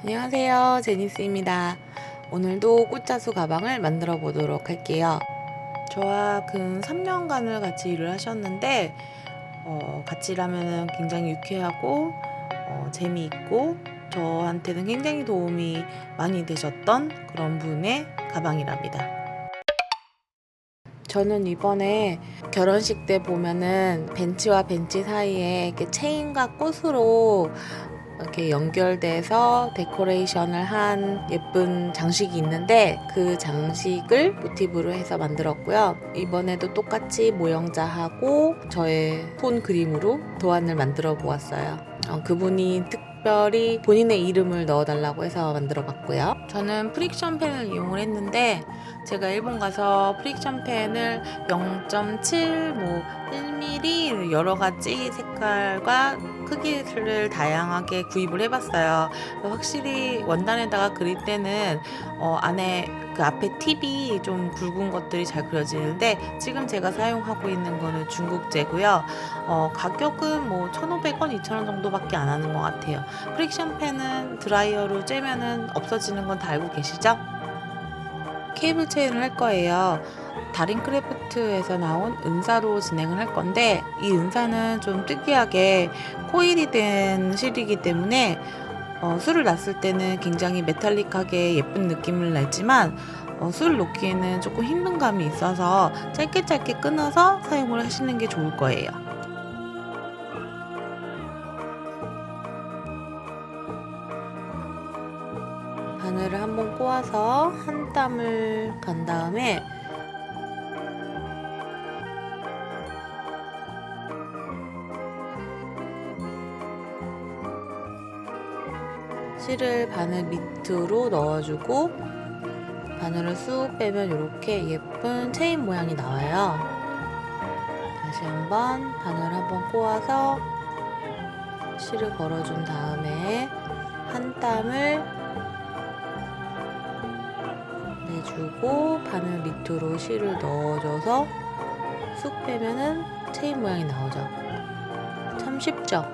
안녕하세요, 제니스입니다. 오늘도 꽃자수 가방을 만들어 보도록 할게요. 저와 근 3년간을 같이 일을 하셨는데 같이 일하면 굉장히 유쾌하고 재미있고 저한테는 굉장히 도움이 많이 되셨던 그런 분의 가방이랍니다. 저는 이번에 결혼식 때 보면은 벤치와 벤치 사이에 이렇게 체인과 꽃으로 이렇게 연결돼서 데코레이션을 한 예쁜 장식이 있는데 그 장식을 모티브로 해서 만들었고요. 이번에도 똑같이 모형자하고 저의 손 그림으로 도안을 만들어 보았어요. 그분이 특별히 본인의 이름을 넣어달라고 해서 만들어 봤고요. 저는 프릭션 펜을 이용을 했는데 제가 일본 가서 프릭션 펜을 0.7, 1mm 여러 가지 색깔과 크기를 다양하게 구입을 해봤어요. 확실히 원단에다가 그릴 때는 안에 그 앞에 팁이 좀 굵은 것들이 잘 그려지는데 지금 제가 사용하고 있는 거는 중국제고요. 가격은 1,500원, 2,000원 정도밖에 안 하는 것 같아요. 프릭션 펜은 드라이어로 쬐면은 없어지는 건 다 알고 계시죠? 케이블 체인을 할 거예요. 다링크래프트에서 나온 은사로 진행을 할 건데 이 은사는 좀 특이하게 코일이 된 실이기 때문에 술을 놨을 때는 굉장히 메탈릭하게 예쁜 느낌을 내지만 술을 놓기에는 조금 힘든 감이 있어서 짧게 끊어서 사용을 하시는 게 좋을 거예요. 바늘을 한번 꼬아서 한 땀을 간 다음에 실을 바늘 밑으로 넣어주고 바늘을 쑥 빼면 이렇게 예쁜 체인 모양이 나와요. 다시 한번 바늘 한번 꼬아서 실을 걸어준 다음에 한 땀을 내주고 바늘 밑으로 실을 넣어줘서 쑥 빼면은 체인 모양이 나오죠. 참 쉽죠?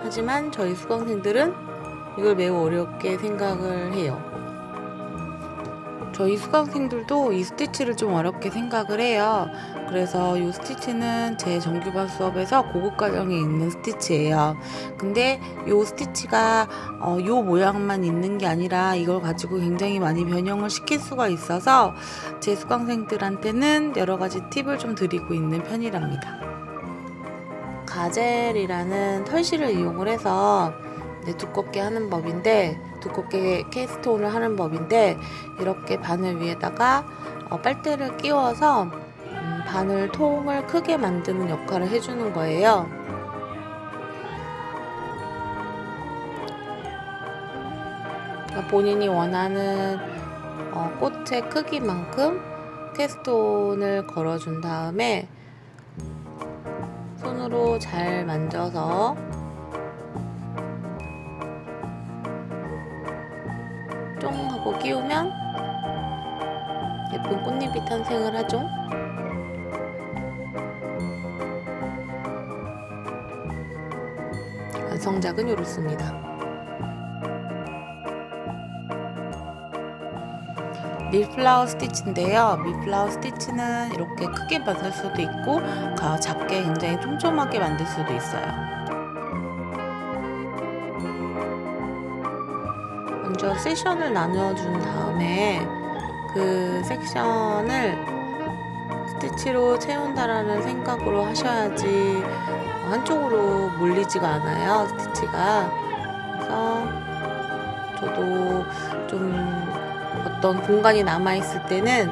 하지만 저희 수강생들은 이걸 매우 어렵게 생각을 해요. 저희 수강생들도 이 스티치를 좀 어렵게 생각을 해요. 그래서 이 스티치는 제 정규반 수업에서 고급 과정에 있는 스티치예요. 근데 이 스티치가 이 모양만 있는 게 아니라 이걸 가지고 굉장히 많이 변형을 시킬 수가 있어서 제 수강생들한테는 여러 가지 팁을 좀 드리고 있는 편이랍니다. 가젤이라는 털실을 이용을 해서 두껍게 하는 법인데 두껍게 케이스톤을 하는 법인데 이렇게 바늘 위에다가 빨대를 끼워서 바늘 통을 크게 만드는 역할을 해주는 거예요. 그러니까 본인이 원하는 꽃의 크기만큼 케이스톤을 걸어준 다음에 손으로 잘 만져서 쫑 하고 끼우면 예쁜 꽃잎이 탄생을 하죠. 완성작은 이렇습니다. 밀플라워 스티치인데요. 밀플라워 스티치는 이렇게 크게 만들 수도 있고 작게 굉장히 촘촘하게 만들 수도 있어요. 먼저 섹션을 나눠준 다음에 그 섹션을 스티치로 채운다라는 생각으로 하셔야지 한쪽으로 몰리지가 않아요, 스티치가. 그래서 저도 좀 어떤 공간이 남아있을 때는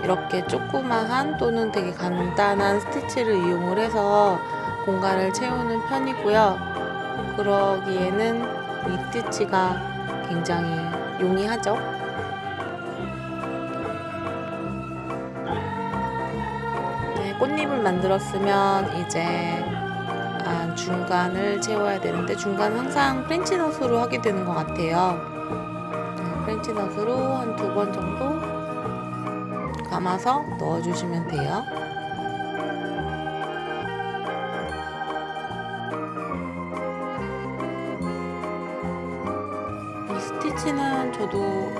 이렇게 조그마한 또는 되게 간단한 스티치를 이용을 해서 공간을 채우는 편이고요. 그러기에는 이 스티치가 굉장히 용이하죠. 네, 꽃잎을 만들었으면 이제 중간을 채워야 되는데 중간 항상 프렌치넛으로 하게 되는 것 같아요. 프렌치넛으로 한 2번 정도 감아서 넣어주시면 돼요. 스티치는 저도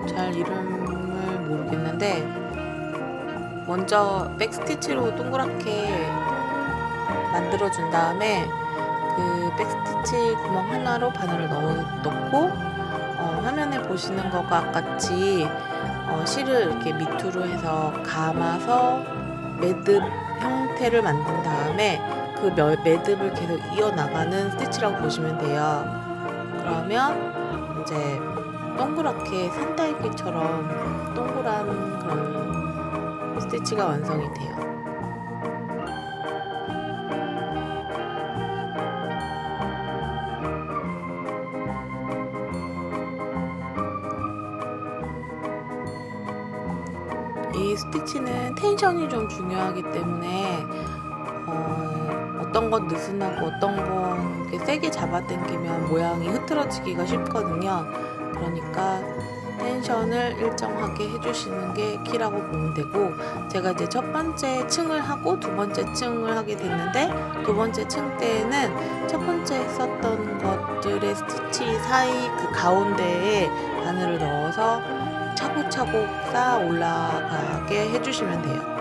잘 이름을 모르겠는데 먼저 백스티치로 동그랗게 만들어준 다음에 그 백스티치 구멍 하나로 바늘을 넣고 화면에 보시는 것과 같이 실을 이렇게 밑으로 해서 감아서 매듭 형태를 만든 다음에 그 매듭을 계속 이어나가는 스티치라고 보시면 돼요. 그러면 이제 동그랗게 산딸기처럼 동그란 그런 스티치가 완성이 돼요. 이 스티치는 텐션이 좀 중요하기 때문에 어떤 건 느슨하고 어떤 건 이렇게 세게 잡아당기면 모양이 흐트러지기가 쉽거든요. 그러니까 텐션을 일정하게 해주시는 게 키라고 보면 되고, 제가 이제 첫 번째 층을 하고 두 번째 층을 하게 됐는데, 두 번째 층 때는 첫 번째 했었던 것들의 스티치 사이 그 가운데에 바늘을 넣어서 차곡차곡 쌓아 올라가게 해주시면 돼요.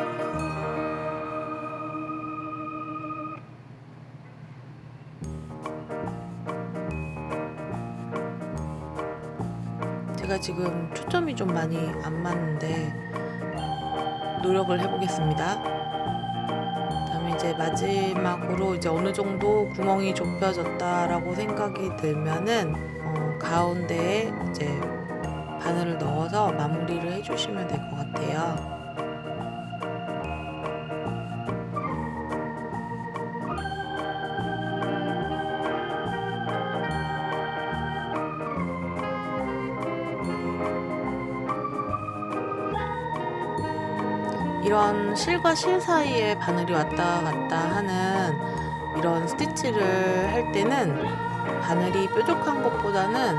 제가 지금 초점이 좀 많이 안 맞는데 노력을 해보겠습니다. 그다음에 이제 마지막으로 이제 어느 정도 구멍이 좁혀졌다라고 생각이 들면은 가운데에 이제 바늘을 넣어서 마무리를 해주시면 될 것 같아요. 이런 실과 실 사이에 바늘이 왔다 갔다 하는 이런 스티치를 할 때는 바늘이 뾰족한 것보다는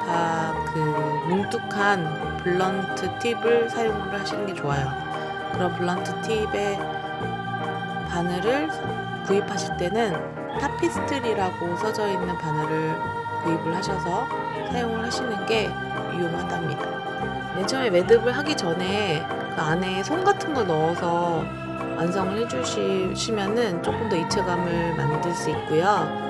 다 그 뭉툭한 블런트 팁을 사용을 하시는 게 좋아요. 그런 블런트 팁에 바늘을 구입하실 때는 타피스트리라고 써져 있는 바늘을 구입을 하셔서 사용을 하시는 게 유용하답니다. 맨 처음에 매듭을 하기 전에 그 안에 솜 같은 거 넣어서 완성을 해주시면은 조금 더 입체감을 만들 수 있고요.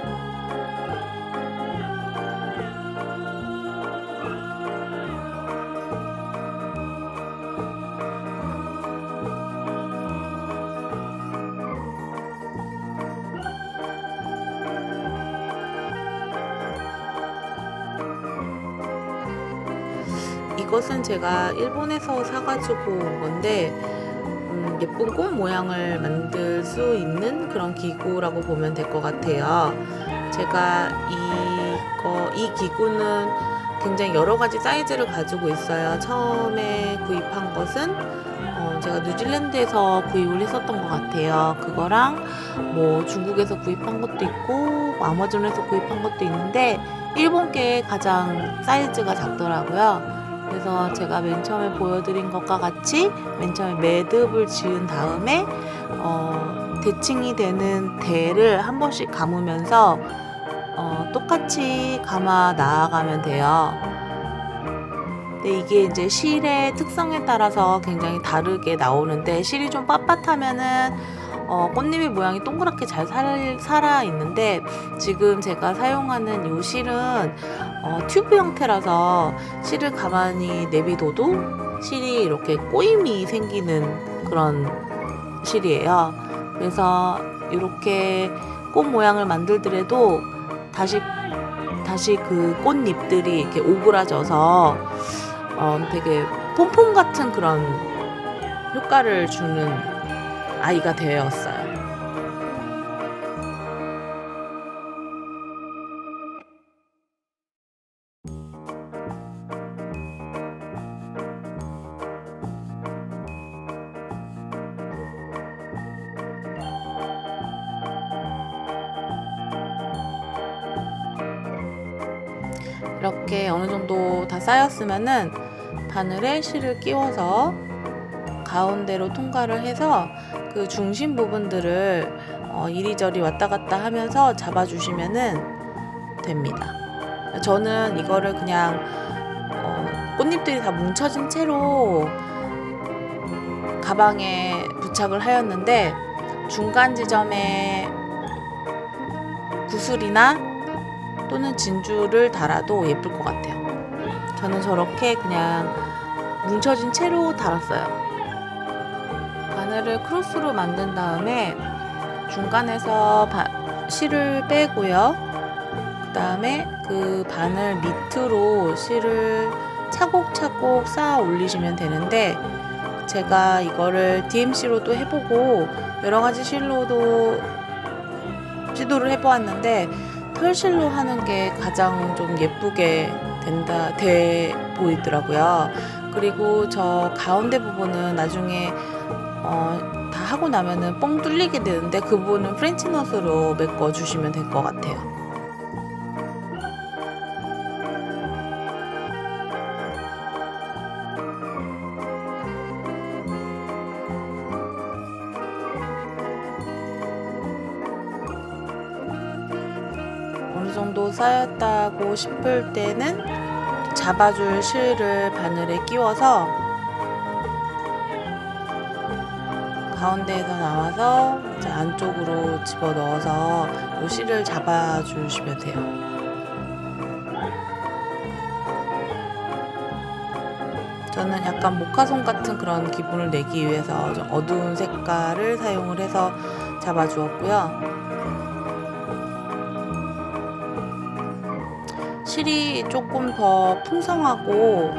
이것은 제가 일본에서 사가지고 온 건데 예쁜 꽃 모양을 만들 수 있는 그런 기구라고 보면 될 것 같아요. 제가 이 기구는 굉장히 여러 가지 사이즈를 가지고 있어요. 처음에 구입한 것은 제가 뉴질랜드에서 구입을 했었던 것 같아요. 그거랑 뭐 중국에서 구입한 것도 있고 아마존에서 구입한 것도 있는데 일본 게 가장 사이즈가 작더라고요. 그래서 제가 맨 처음에 보여드린 것과 같이 맨 처음에 매듭을 지은 다음에 대칭이 되는 대를 한 번씩 감으면서 똑같이 감아 나아가면 돼요. 근데 이게 이제 실의 특성에 따라서 굉장히 다르게 나오는데, 실이 좀 빳빳하면은 꽃잎의 모양이 동그랗게 잘 살아 있는데, 지금 제가 사용하는 이 실은 튜브 형태라서 실을 가만히 내비둬도 실이 이렇게 꼬임이 생기는 그런 실이에요. 그래서 이렇게 꽃 모양을 만들더라도 다시 그 꽃잎들이 이렇게 오그라져서 되게 폼폼 같은 그런 효과를 주는 아이가 되었어요. 이렇게 어느 정도 다 쌓였으면은 바늘에 실을 끼워서 가운데로 통과를 해서 그 중심 부분들을 이리저리 왔다 갔다 하면서 잡아주시면은 됩니다. 저는 이거를 그냥 클립들이 다 뭉쳐진 채로 가방에 부착을 하였는데 중간 지점에 구슬이나 또는 진주를 달아도 예쁠 것 같아요. 저는 저렇게 그냥 뭉쳐진 채로 달았어요. 바늘을 크로스로 만든 다음에 중간에서 실을 빼고요. 그 다음에 그 바늘 밑으로 실을 차곡차곡 쌓아 올리시면 되는데, 제가 이거를 DMC로도 해보고 여러가지 실로도 시도를 해보았는데 털실로 하는 게 가장 좀 예쁘게 돼 보이더라고요. 그리고 저 가운데 부분은 나중에 다 하고 나면은 뻥 뚫리게 되는데 그 부분은 프렌치넛으로 메꿔 주시면 될 것 같아요. 어느 정도 쌓였다고 싶을 때는 잡아줄 실을 바늘에 끼워서 가운데에서 나와서 이제 안쪽으로 집어 넣어서 이 실을 잡아주시면 돼요. 저는 약간 모카솜 같은 그런 기분을 내기 위해서 좀 어두운 색깔을 사용을 해서 잡아주었고요. 실이 조금 더 풍성하고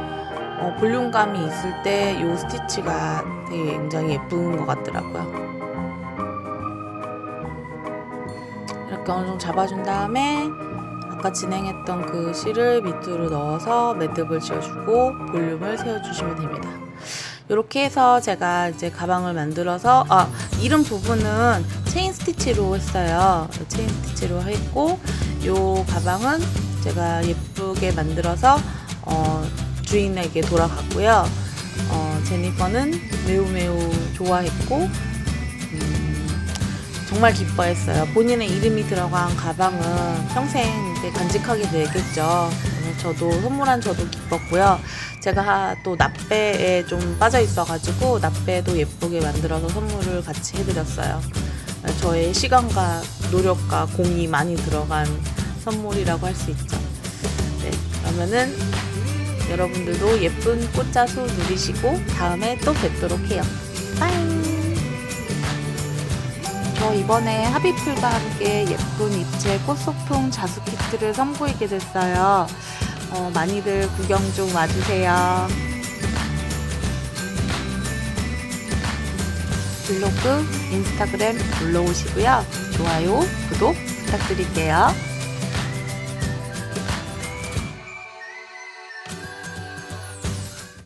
볼륨감이 있을 때 이 스티치가 되게 굉장히 예쁜 것 같더라고요. 이렇게 어느 정도 잡아준 다음에 아까 진행했던 그 실을 밑으로 넣어서 매듭을 지어주고 볼륨을 세워주시면 됩니다. 이렇게 해서 제가 이제 가방을 만들어서 이름 부분은 체인 스티치로 했어요. 체인 스티치로 했고, 이 가방은 제가 예쁘게 만들어서 주인에게 돌아갔고요. 제니퍼는 매우 좋아했고 정말 기뻐했어요. 본인의 이름이 들어간 가방은 평생 간직하게 되겠죠. 저도 선물한 저도 기뻤고요. 제가 또 납배에 좀 빠져 있어가지고 납배도 예쁘게 만들어서 선물을 같이 해드렸어요. 저의 시간과 노력과 공이 많이 들어간 선물이라고 할 수 있죠. 네, 그러면은 여러분들도 예쁜 꽃자수 누리시고 다음에 또 뵙도록 해요. 빠이. 저 이번에 하비풀과 함께 예쁜 입체 꽃소풍 자수 키트를 선보이게 됐어요. 많이들 구경 좀 와주세요. 블로그, 인스타그램 놀러 오시고요. 좋아요, 구독 부탁드릴게요.